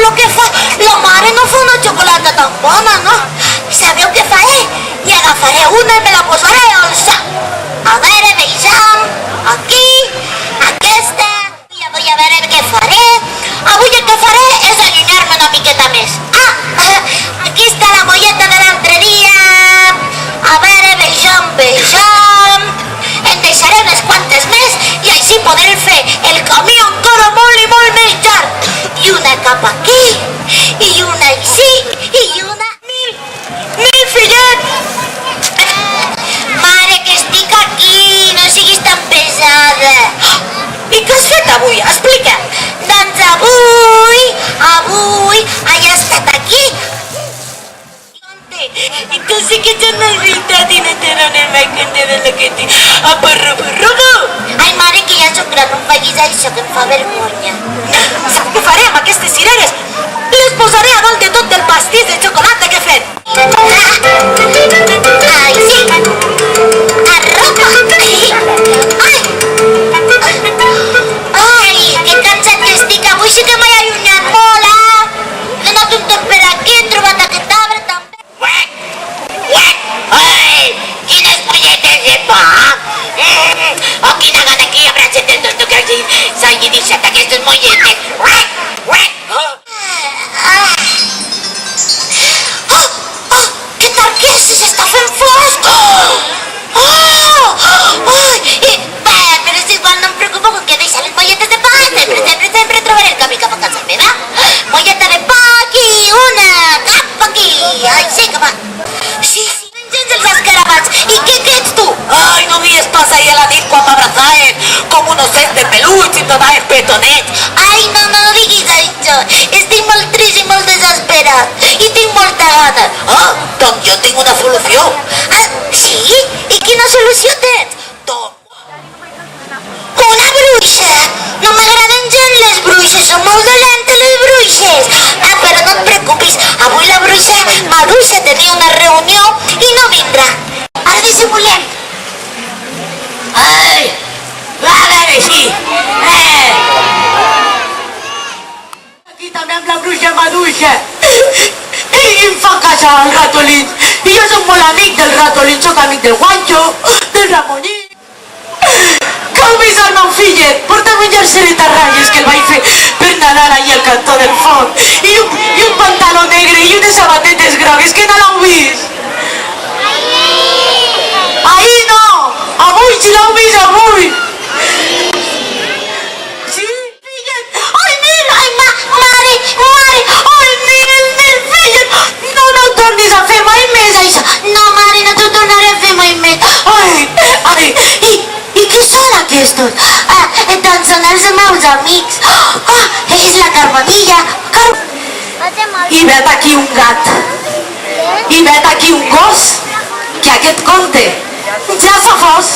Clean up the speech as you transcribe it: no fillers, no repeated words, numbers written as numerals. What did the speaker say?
lo que fa la mare no fa una xocolata tan bona, no? Sabeu què faré? I agafaré una i me la posaré al sac. A veure, vejam, aquí, aquesta, i a veure què faré. Avui el que faré és allunyar-me una miqueta més. Aquí està la molleta de l'altre dia. A veure, vejam. En deixaré unes quantes més i així podré fer el camí encara molt i molt més llarg. I una cap aquí, i una així, i una... Mil, fillet! Mare, que estic aquí, no siguis tan pesada. I què has fet avui? Explica'm. Doncs avui, he estat aquí. Entonces que yo no grita y no te dan el maquete de lo que te aparrobo. Ai, mare, que ja soc gran, no em facis això, que em fa vergonya. Sap què faré amb aquestes cireres? Les posaré a dalt de tot del pastís de xocolata que he fet. Ai, sí. Arropa. Ai, que cansat que estic. Avui sí que m'he allunyat molt, He anat un tot per aquí, he trobat aquest arbre també. Ai, quines molletes de pa! Oh, quina gana que hi haurà gent del tot que s'hagi deixat aquestes molletes! Què tal que s'està fent fosc? Però és igual, no em preocupo con que deixar les molletes de pa. Sempre trobaré el camí cap a casa meva. Molleta de pa aquí, una, cap aquí. Ai, sí, cap a... Sí. Els escarabats. I què ets tu? Ai, no havies passat ahir a la nit quan m'abrazaves com un osset de peluig i em donaves petonets. Ai, no diguis això. Estic molt trist i molt desesperat. I tinc molta gana. Doncs jo tinc una solució. Sí? I quina solució tens? Una bruixa. No m'agraden gens les bruixes. Són molt dolentes les bruixes. Però no et preocupis. Avui la bruixa Maduixa tenia una reunió i no vindrà. Ara dissimulem. Ai, a veure, sí. Aquí també amb la bruixa Maduixa. Ell em fa casa als ratolins. I jo soc molt amic del ratolí, soc amic del Guancho, del Ramoní. Que heu vist el meu fillet? Porta'm un jersey de ratlles que el vaig fer per nadar allà al cantó del fons. I un pantaló negre i unes sabatetes grogues, que no l'heu vist? Ahir no! Avui, si l'heu vist avui! Sí, fillet? Ai, mira! Ai, mare! Ai, mira, fillet! No ho tornis a fer mai més, això! No, mare, no t'ho tornaré a fer mai més. Ai! I què són aquestos? Doncs són els meus amics. És la Carbonilla. I vet aquí un gat. I vet aquí un gos. Que aquest conte ja fa fos.